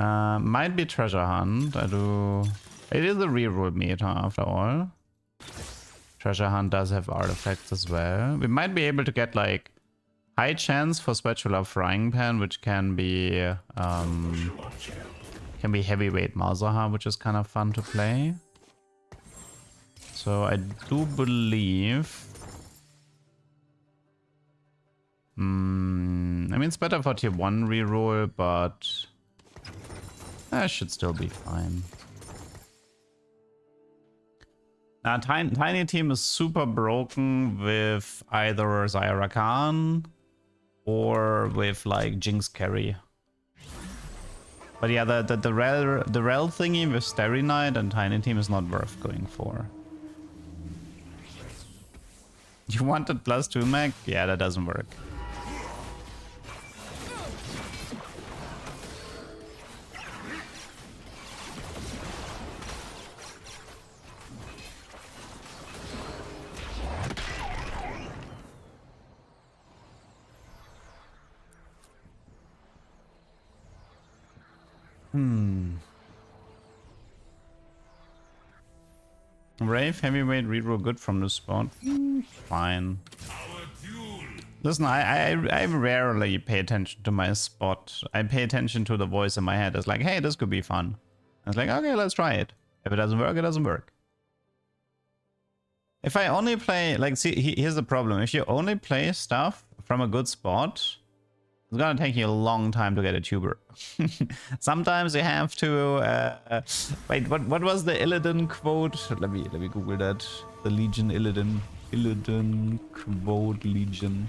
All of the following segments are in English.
Might be treasure hunt. It is a reroll meta after all. Treasure hunt does have artifacts as well. We might be able to get like high chance for spatula frying pan, which can be heavyweight Malzahar, which is kind of fun to play. So I do believe. I mean, it's better for tier 1 reroll, but that should still be fine. Now, Tiny Team is super broken with either Zyra Khan or with like Jinx carry. But yeah, the rel thingy with Starry Night and Tiny Team is not worth going for. You wanted +2 mech? Yeah, that doesn't work. Rave heavyweight reroll good from this spot. Fine. Listen, I rarely pay attention to my spot. I pay attention to the voice in my head. It's like, hey, this could be fun. It's like, okay, let's try it. If it doesn't work, it doesn't work. If I only play, like, see, here's the problem. If you only play stuff from a good spot, it's gonna take you a long time to get a tuber. Sometimes you have to wait. What was the Illidan quote? Let me Google that. The Legion Illidan quote Legion.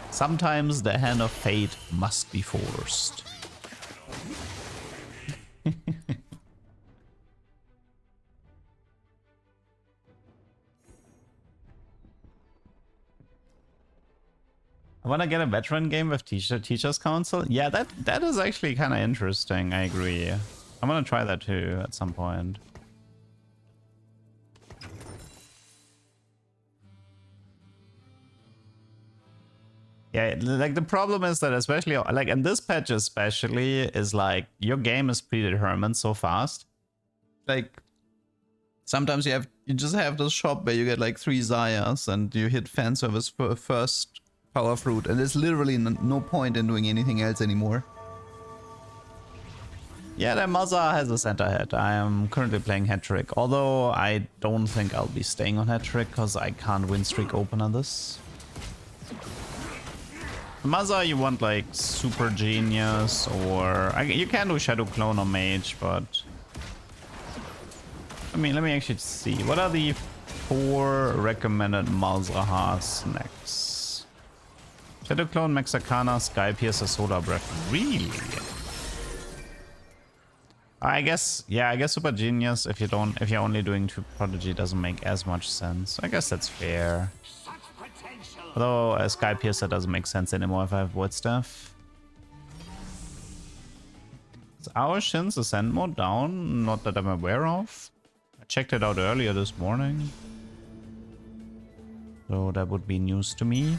Sometimes the hand of fate must be forced. I want to get a veteran game with Teacher's Council. Yeah, that is actually kind of interesting. I agree. I'm gonna try that too at some point. Yeah, like the problem is that especially like in this patch especially is like your game is predetermined so fast. Like sometimes you just have this shop where you get like 3 Zayas and you hit fan service for first power fruit, and there's literally no point in doing anything else anymore. Yeah, the Malzahar has a center head. I am currently playing hat trick, although I don't think I'll be staying on hat trick because I can't win streak open on this. Malzahar, you want like super genius, or you can do shadow clone or mage, but I mean, let me actually see what are the 4 recommended Malzahar snacks. Shadow Clone, Mexicana, Sky Piercer, Solar Breath. Really? I guess, yeah, I guess Super Genius, if you're only doing 2 Prodigy, doesn't make as much sense. I guess that's fair. Although Sky Piercer doesn't make sense anymore if I have Void Staff. Is our Shin's Ascend mode down? Not that I'm aware of. I checked it out earlier this morning. So that would be news to me.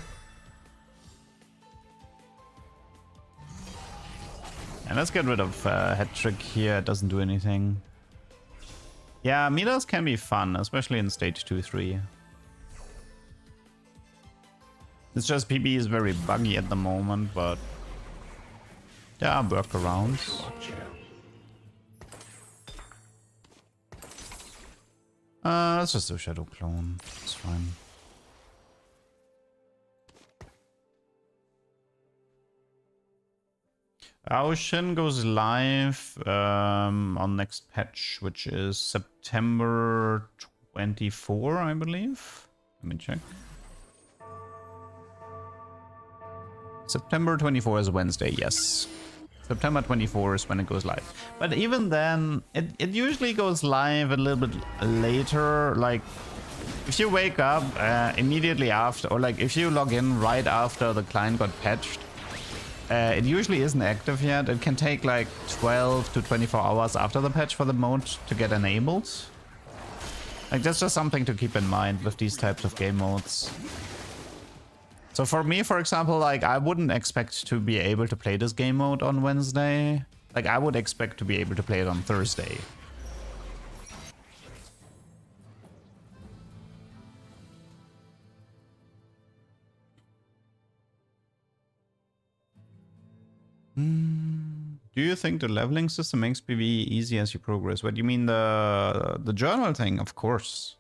And let's get rid of head trick here. It doesn't do anything. Yeah, meters can be fun, especially in stage 2-3. It's just PB is very buggy at the moment, but there are workarounds. Let's just do Shadow Clone. It's fine. Ocean goes live on next patch, which is September 24, I believe. Let me check. September 24 is Wednesday, yes. September 24 is when it goes live. But even then, it usually goes live a little bit later. Like, if you wake up immediately after, or like if you log in right after the client got patched, it usually isn't active yet. It can take like 12 to 24 hours after the patch for the mode to get enabled. Like, that's just something to keep in mind with these types of game modes. So for me, for example, like, I wouldn't expect to be able to play this game mode on Wednesday. Like, I would expect to be able to play it on Thursday. Do you think the leveling system makes PvE easy as you progress? What do you mean, the journal thing? Of course.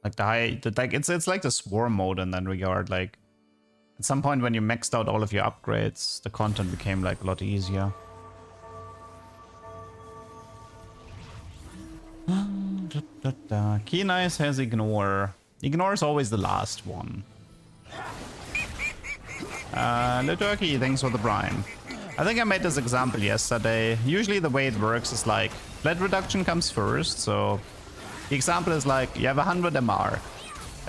Like it's like the swarm mode in that regard. Like at some point when you maxed out all of your upgrades, the content became like a lot easier. Key Nice has ignore. Ignore is always the last one. The turkey, thanks for the brine. I think I made this example yesterday. Usually the way it works is like flat reduction comes first. So the example is like you have 100 MR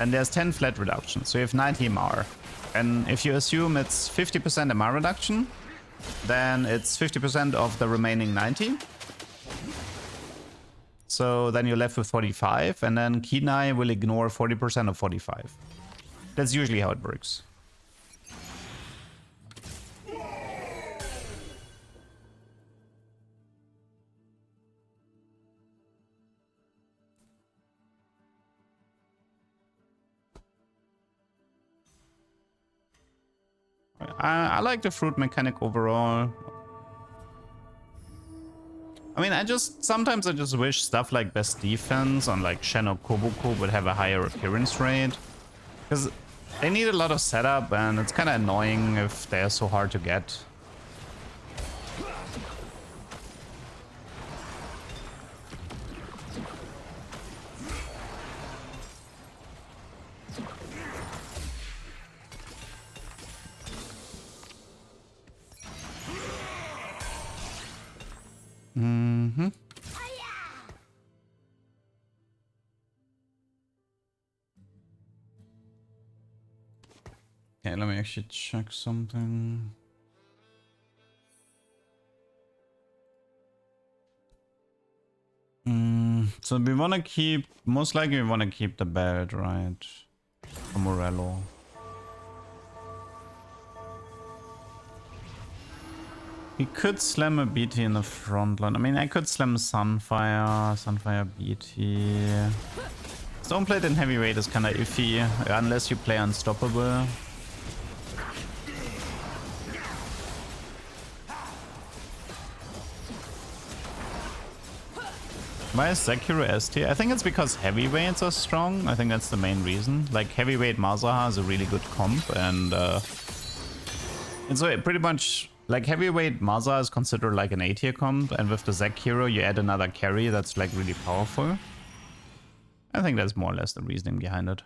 and there's 10 flat reductions. So you have 90 MR. And if you assume it's 50% MR reduction, then it's 50% of the remaining 90. So then you're left with 45, and then Kenai will ignore 40% of 45. That's usually how it works. I like the fruit mechanic overall. I mean, sometimes I just wish stuff like best defense on like Shen or Kobuko would have a higher appearance rate. Because they need a lot of setup and it's kind of annoying if they're so hard to get. Okay, let me actually check something. So we want to keep, most likely we want to keep the belt, right? For Morello. We could slam a BT in the front line. I mean, I could slam Sunfire BT. Stoneplate in heavyweight is kind of iffy, unless you play Unstoppable. Why is Sekiro S tier? I think it's because heavyweights are strong. I think that's the main reason. Like, heavyweight Malzahar is a really good comp, and so pretty much, like, heavyweight Malzahar is considered like an A tier comp, and with the Sekiro you add another carry that's like really powerful. I think that's more or less the reasoning behind it.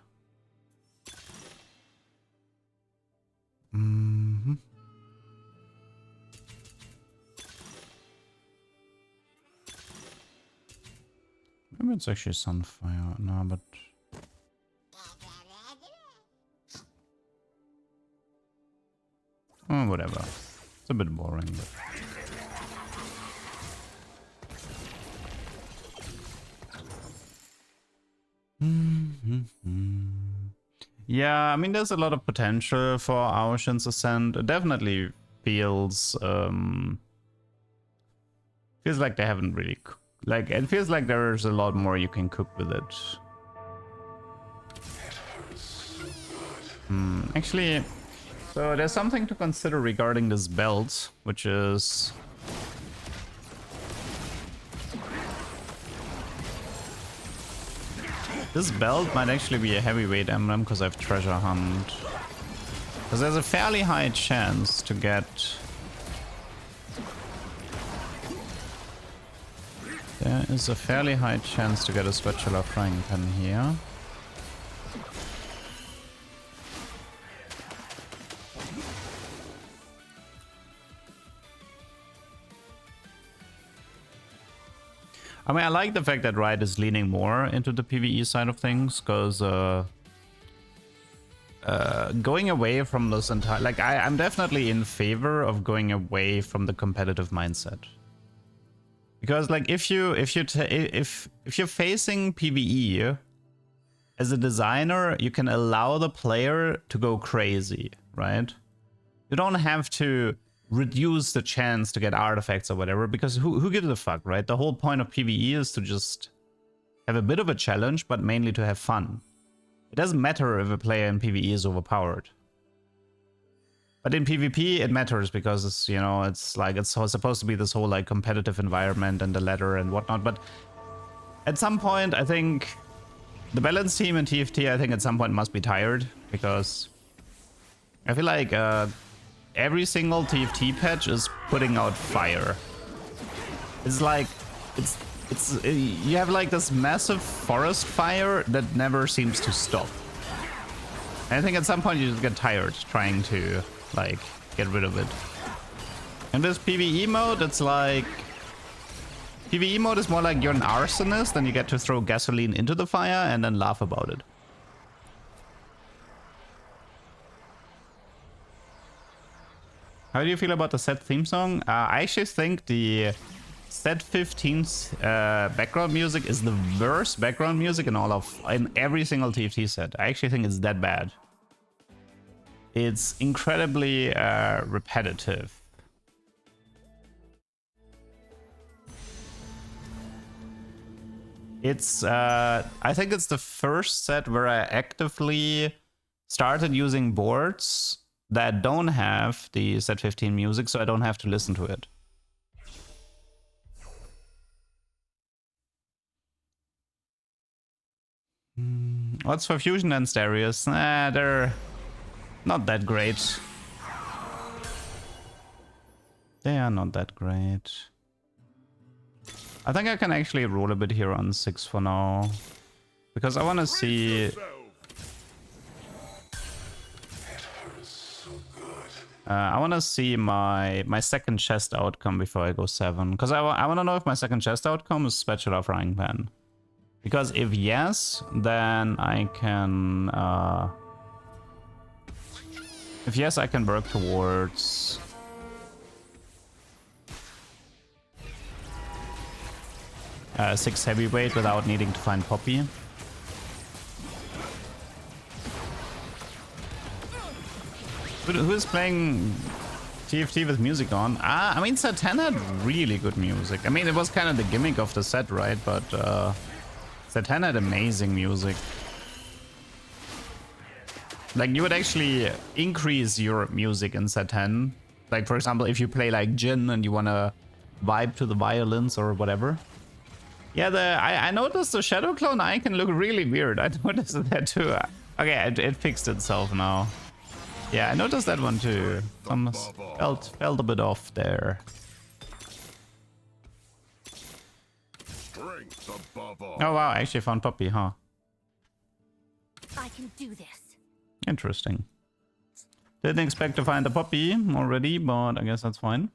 Maybe it's actually Sunfire. No, but... oh, whatever. It's a bit boring, but... yeah, I mean, there's a lot of potential for Aoshin's Ascent. It definitely feels like they haven't really... like, it feels like there's a lot more you can cook with it. Actually, so there's something to consider regarding this belt, which is... this belt might actually be a heavyweight emblem because I have treasure hunt. Because there's a fairly high chance to get... there is a fairly high chance to get a spatula frying pan here. I mean, I like the fact that Riot is leaning more into the PvE side of things, because going away from this entire... like, I'm definitely in favor of going away from the competitive mindset. Because like if you're facing PvE as a designer, you can allow the player to go crazy, right? You don't have to reduce the chance to get artifacts or whatever, because who gives a fuck, right? The whole point of PvE is to just have a bit of a challenge, but mainly to have fun. It doesn't matter if a player in PvE is overpowered. But in PvP, it matters because it's, you know, it's like it's supposed to be this whole like competitive environment and the ladder and whatnot. But at some point, I think the balance team in TFT, I think at some point must be tired, because I feel like every single TFT patch is putting out fire. It's like you have like this massive forest fire that never seems to stop. And I think at some point you just get tired trying to like get rid of it. In this PvE mode, it's like PvE mode is more like you're an arsonist and you get to throw gasoline into the fire and then laugh about it. How do you feel about the set theme song? I actually think the set 15's background music is the worst background music in every single TFT set. I actually think it's that bad. It's incredibly repetitive. It's I think it's the first set where I actively started using boards that don't have the set 15 music, so I don't have to listen to it. What's for Fusion and Stereos? They're not that great. They are not that great. I think I can actually roll a bit here on 6 for now, because I want to see. I want to see my second chest outcome before I go 7, because I want to know if my second chest outcome is Spatula Frying Pan. Because if yes, then I can. If yes, I can work towards. 6 heavyweight without needing to find Poppy. Who is playing TFT with music on? I mean, set 10 had really good music. I mean, it was kind of the gimmick of the set, right? But set 10 had amazing music. Like, you would actually increase your music in set 10. Like, for example, if you play like Jin and you want to vibe to the violins or whatever. Yeah, I noticed the Shadow Clone icon look really weird. I noticed that too. Okay, it fixed itself now. Yeah, I noticed that one too. Felt a bit off there. Oh wow, I actually found Poppy, huh? I can do this. Interesting. Didn't expect to find a Poppy already, but I guess that's fine.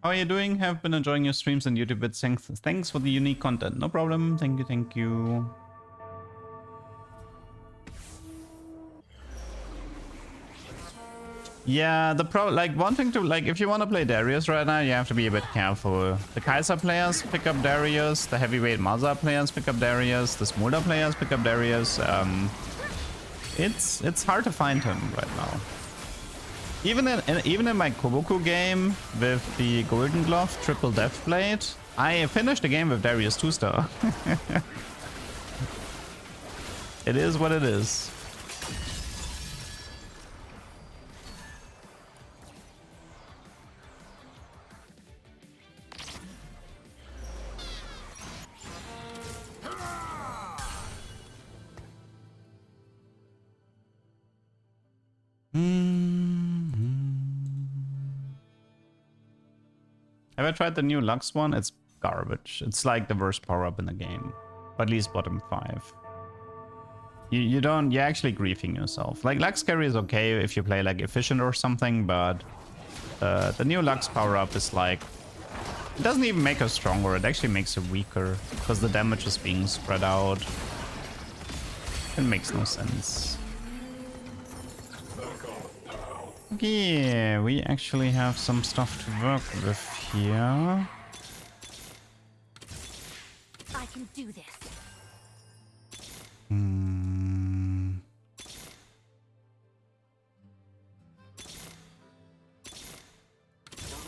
How are you doing? Have been enjoying your streams and YouTube bits. Thanks for the unique content. No problem. Thank you, thank you. Yeah, like wanting to, like, if you want to play Darius right now, you have to be a bit careful. The Kaiser players pick up Darius, the heavyweight Malzahar players pick up Darius, the Smolder players pick up Darius. It's hard to find him right now. Even in my Koboku game with the Golden Glove Triple Death Blade, I finished the game with Darius 2-star. It is what it is. Have I tried the new Lux one? It's garbage. It's like the worst power-up in the game. Or at least bottom 5. You're actually griefing yourself. Like, Lux carry is okay if you play like efficient or something, but the new Lux power-up is like It doesn't even make her stronger, it actually makes her weaker, because the damage is being spread out. It makes no sense. Okay, we actually have some stuff to work with here. I can do this.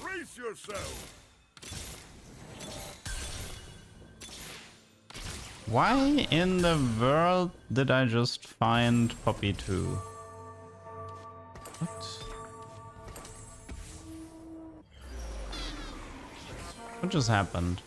Brace yourself. Why in the world did I just find Poppy 2? What? What just happened?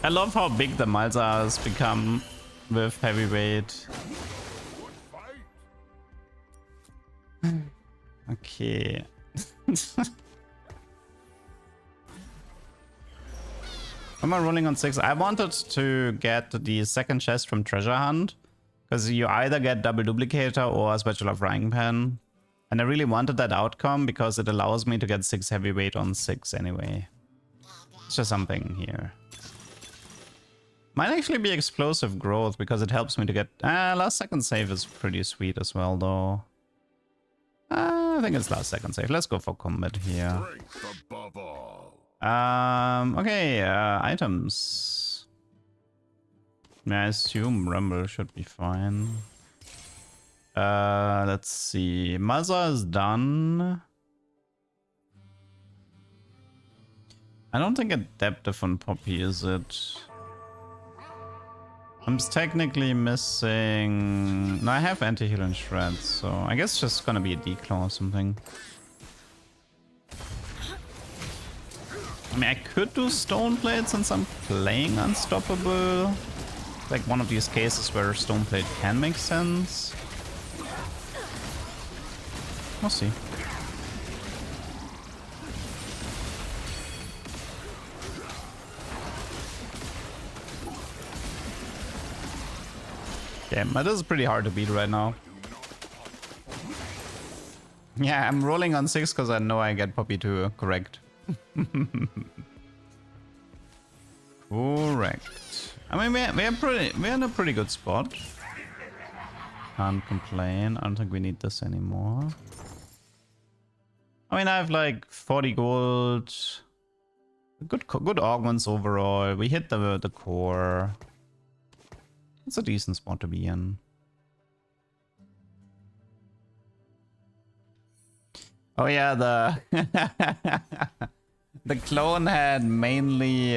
I love how big the Malzahar has become with heavyweight. Okay. Am I rolling on 6? I wanted to get the second chest from Treasure Hunt, because you either get Double Duplicator or a Spatula Frying Pan. And I really wanted that outcome because it allows me to get 6 heavyweight on 6 anyway. It's just something here. Might actually be explosive growth because it helps me to get... last second save is pretty sweet as well though. I think it's last second save. Let's go for combat here. Okay, items. I assume Rumble should be fine. Let's see. Malzahar is done. I don't think Adaptive on Poppy, is it? I'm technically missing... No, I have anti-heal and shreds, so I guess it's just gonna be a declaw or something. I mean, I could do stone plate since I'm playing unstoppable. Like one of these cases where stone plate can make sense. We'll see. Yeah, that is pretty hard to beat right now. Yeah, I'm rolling on 6 because I know I get Poppy 2 correct. Correct. I mean, we're in a pretty good spot. Can't complain. I don't think we need this anymore. I mean, I have like 40 gold. Good augments overall. We hit the core. It's a decent spot to be in. Oh yeah, the the clone had mainly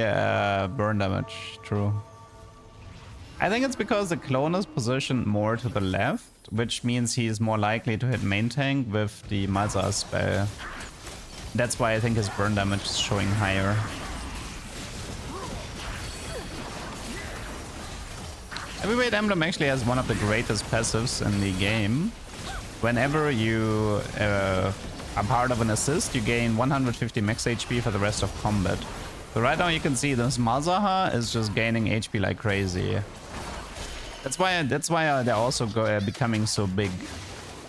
burn damage, true. I think it's because the clone is positioned more to the left, which means he's more likely to hit main tank with the Malzahar spell. That's why I think his burn damage is showing higher. Heavyweight Emblem actually has one of the greatest passives in the game. Whenever you are part of an assist, you gain 150 max HP for the rest of combat. So right now you can see this Malzahar is just gaining HP like crazy. That's why they're also becoming so big.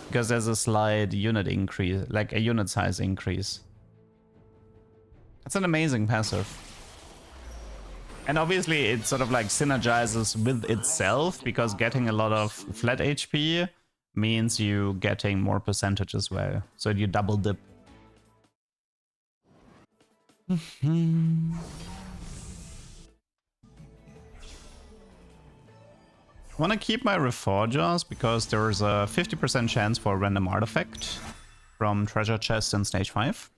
Because there's a slight unit increase, like a unit size increase. That's an amazing passive. And obviously it sort of like synergizes with itself, because getting a lot of flat HP means you getting more percentage as well. So you double dip. I want to keep my Reforgers because there's a 50% chance for a random artifact from treasure chest in stage 5.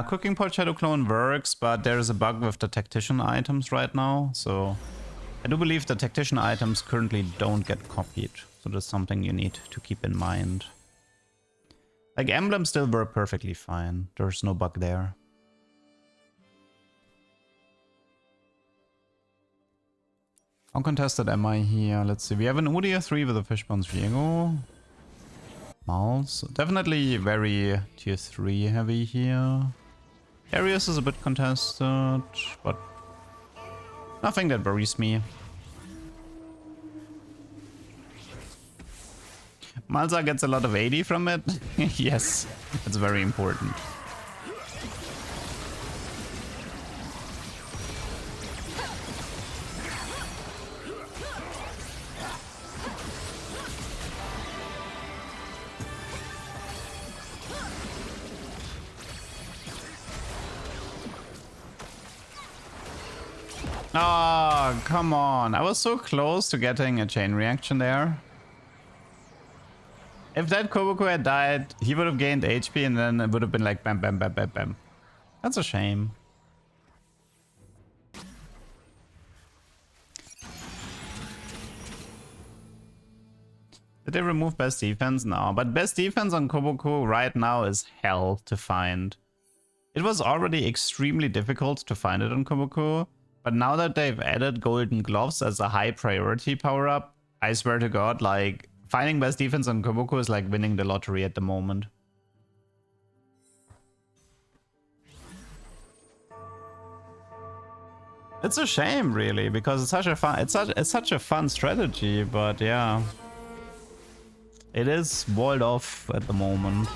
Cooking pot shadow clone works, but there's a bug with the tactician items right now, so I do believe the tactician items currently don't get copied, so that's something you need to keep in mind. Like, emblems still work perfectly fine, there's no bug there. How contested am I here? Let's see. We have an Udia 3 with a Fishbones Viego. Malz. Definitely very tier 3 heavy here. Darius is a bit contested, but nothing that worries me. Malzahar gets a lot of AD from it. Yes, that's very important. Oh, come on. I was so close to getting a chain reaction there. If that Koboku had died, he would have gained HP and then it would have been like bam, bam, bam, bam, bam. That's a shame. Did they remove best defense? No, but best defense on Koboku right now is hell to find. It was already extremely difficult to find it on Koboku, but now that they've added golden gloves as a high priority power-up, I swear to God, like, finding best defense on Koboku is like winning the lottery at the moment. It's a shame, really, because it's such a fun strategy, but yeah. It is walled off at the moment.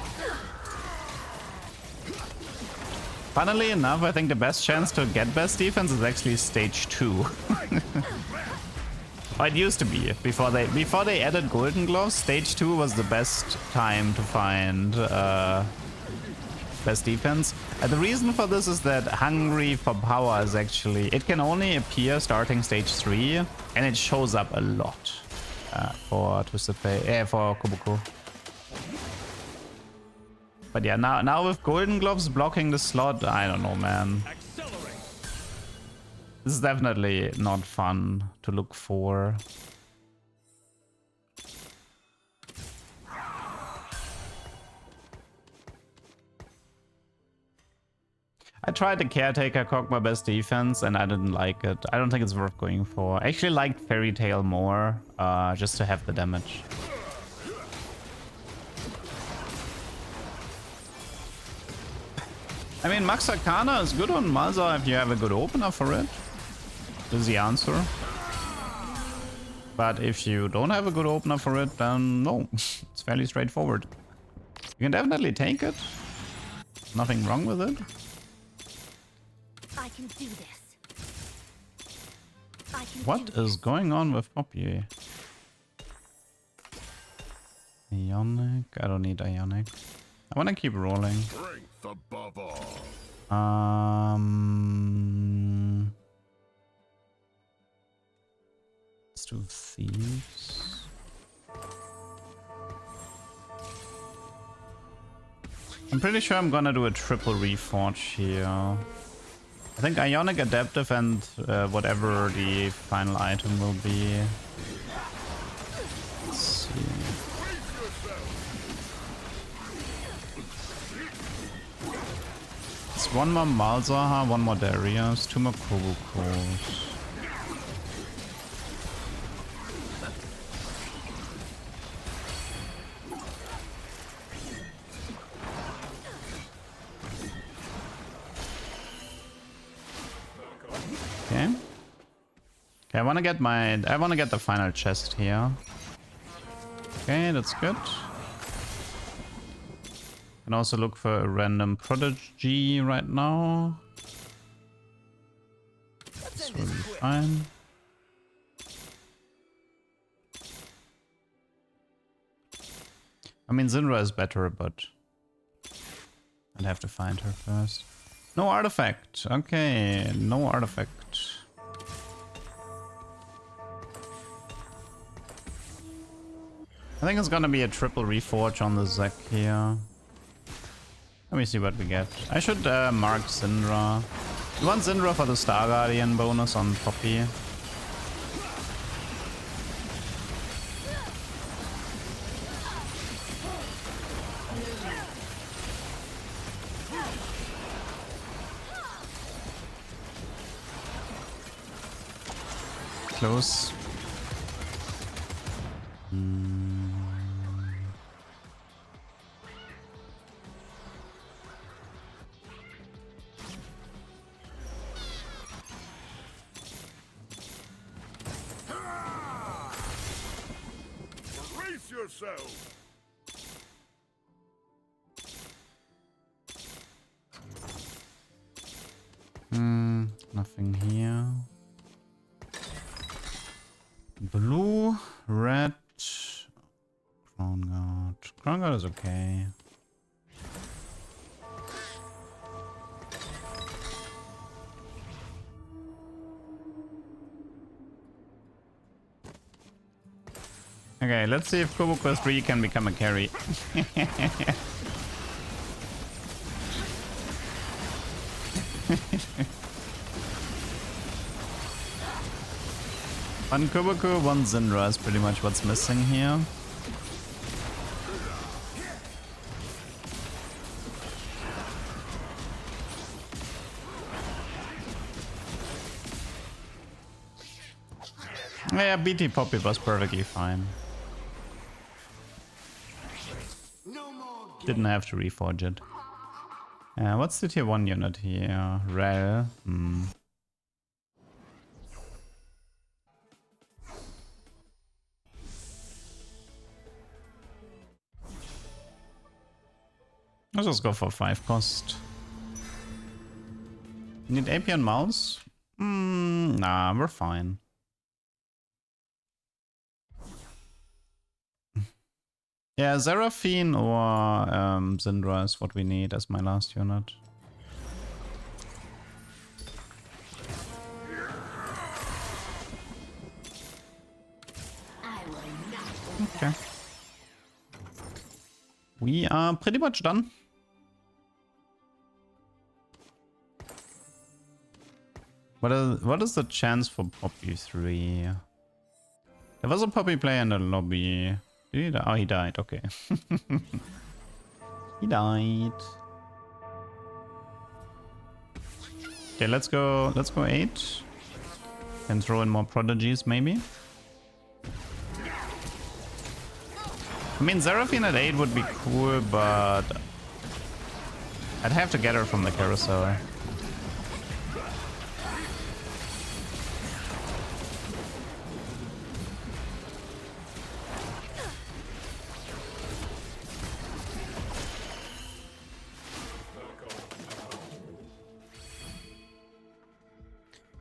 Funnily enough, I think the best chance to get best defense is actually stage 2. Or it used to be. Before they added golden gloves, stage 2 was the best time to find best defense. The reason for this is that Hungry for Power is actually... It can only appear starting stage 3, and it shows up a lot for Twisted Fate, for Koboku. But yeah, now with golden gloves blocking the slot, I don't know, man. This is definitely not fun to look for. I tried the Caretaker Kog'Maw best defense and I didn't like it. I don't think it's worth going for. I actually liked Fairy Tail more, just to have the damage. I mean, Max Arcana is good on Malzahar if you have a good opener for it. Is the answer. But if you don't have a good opener for it, then no. It's fairly straightforward. You can definitely take it. Nothing wrong with it. I can do this. What is going on with Poppy? Ionic? I don't need Ionic. I want to keep rolling. Strength above all. Let's do Thieves. I'm pretty sure I'm gonna do a triple reforge here. I think Ionic, Adaptive, and whatever the final item will be. Let's see. It's one more Malzahar, one more Darius, two more Kobukus. Okay. Okay, I wanna get the final chest here. Okay, that's good. Can also look for a random prodigy right now. This will be fine. I mean, Zinra is better, but I'd have to find her first. No artifact. Okay, no artifact. I think it's gonna be a triple reforge on the Zek here. Let me see what we get. I should mark Syndra. You want Syndra for the Star Guardian bonus on Poppy. close. Brace yourself. Nothing here. Blue, red, crown guard. Crown guard is okay. Okay, let's see if Kobo Quest 3 can become a carry. One Kuboku, one Syndra is pretty much what's missing here. Yeah, BT Poppy was perfectly fine. Didn't have to reforge it. What's the tier 1 unit here? Rel. Let's just go for 5 cost. Need AP and mouse? Nah, we're fine. Yeah, Seraphine or Syndra is what we need as my last unit. Okay. We are pretty much done. What is the chance for Poppy 3? There was a Poppy player in the lobby. Did he die? Oh, he died. Okay. He died. Okay, let's go 8. Can throw in more prodigies maybe. I mean, Seraphine at 8 would be cool, but I'd have to get her from the carousel.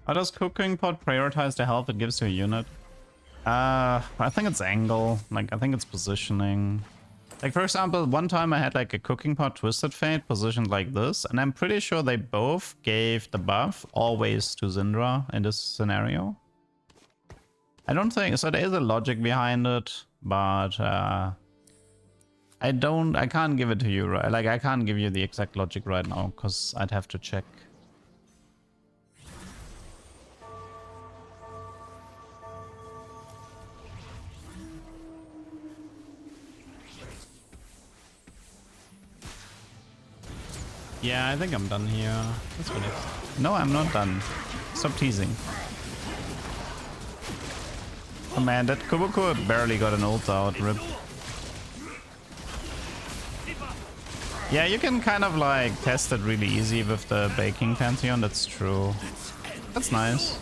How does cooking pot prioritize the health it gives to a unit? I think it's angle. Like, I think it's positioning. Like, for example, one time I had like a cooking pot Twisted Fate positioned like this, and I'm pretty sure they both gave the buff always to Syndra in this scenario. I don't think so. There is a logic behind it, but I can't give it to you, right? Like, I can't give you the exact logic right now because I'd have to check. Yeah, I think I'm done here. Let's finish. No, I'm not done. Stop teasing. Oh man, that Kuboku barely got an ult out. Rip. Yeah, you can kind of like test it really easy with the Baking Pantheon. That's true. That's nice.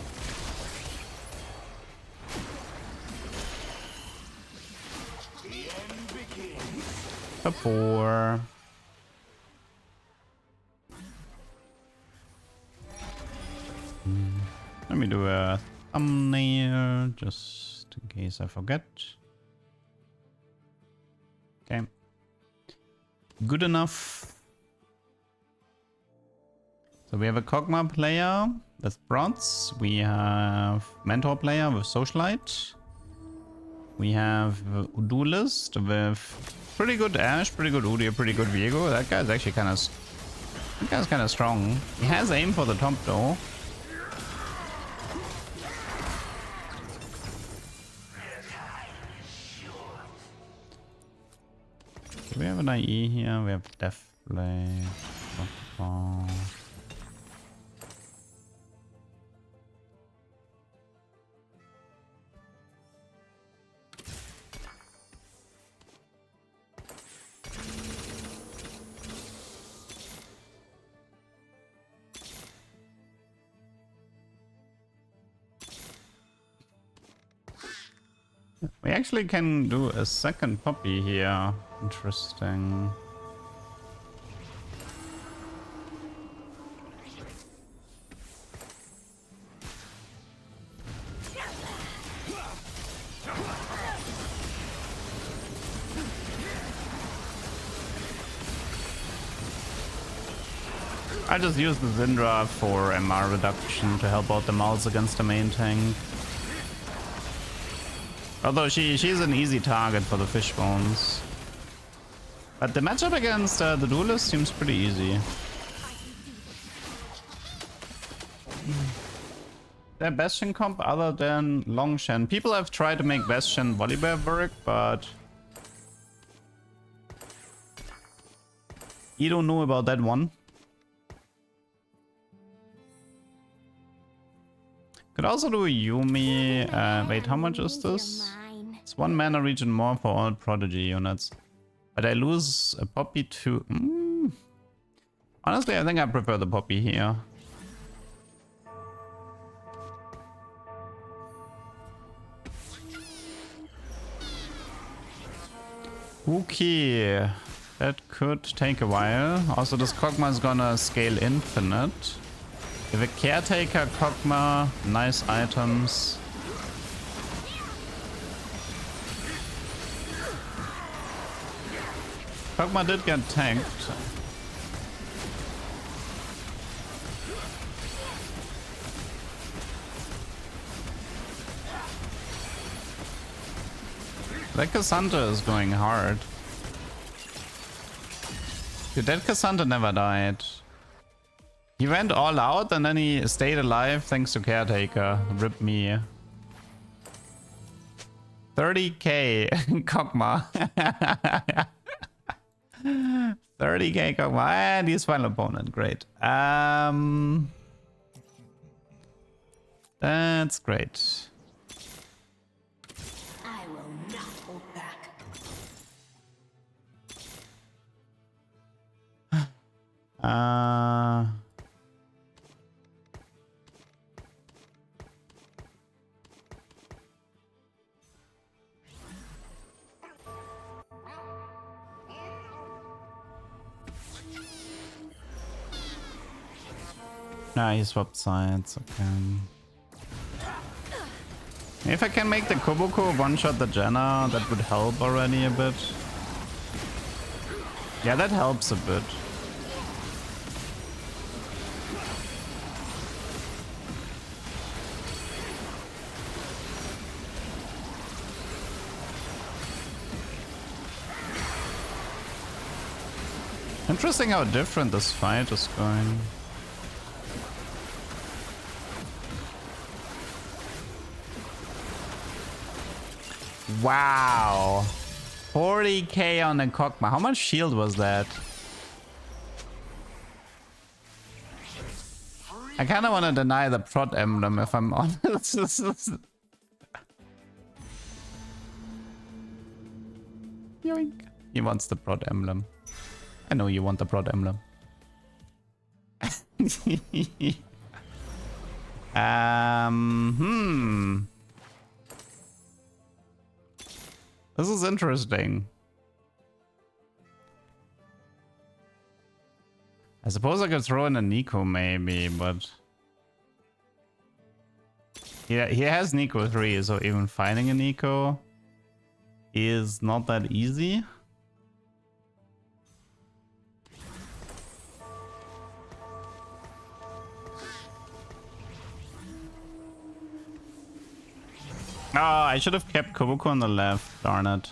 A 4. Let me do a thumbnail just in case I forget. Okay. Good enough. So we have a Kog'Maw player with Bronze. We have Mentor player with Socialite. We have Duelist with pretty good Ashe, pretty good Udyr, pretty good Viego. That guy's actually kind of strong. He has aim for the top though. We have an IE here, we have Deathblade. We actually can do a second poppy here. Interesting. I just use the Syndra for MR reduction to help out the Malz against the main tank. Although she's an easy target for the fish bones. But the matchup against the duelist seems pretty easy. Their Bastion comp other than Longshan. People have tried to make Bastion Volibear work, but you don't know about that one. Could also do a Yumi. Wait, how much is this? It's 1 mana region more for all Prodigy units. But I lose a Poppy to... Honestly, I think I prefer the Poppy here. Okay. That could take a while. Also, this Kog'Maw is gonna scale infinite. If a Caretaker Kog'Maw, nice items. Kog'Maw did get tanked. That Cassandra is going hard. Dude, that Cassandra never died. He went all out and then he stayed alive thanks to Caretaker. Rip me. 30k Kog'Maw. 30k Kog'Maw. And he's final opponent. Great. That's great. I will not hold back. Nah, he swapped sides. Okay. If I can make the Koboko one-shot the Janna, that would help already a bit. Yeah, that helps a bit. Interesting how different this fight is going. Wow. 40k on the Kog'Maw. How much shield was that? I kind of want to deny the prot emblem if I'm honest. Yoink. He wants the prot emblem. I know you want the prot emblem. This is interesting. I suppose I could throw in a Nico maybe, but yeah, he has Nico 3, so even finding a Nico is not that easy. Oh, I should have kept Koboko on the left, darn it.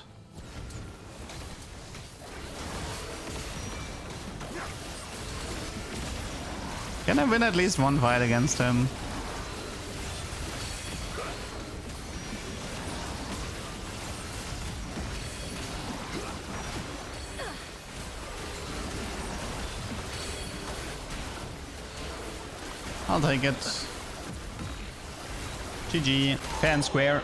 Can I win at least one fight against him? I'll take it. GG, fair and square.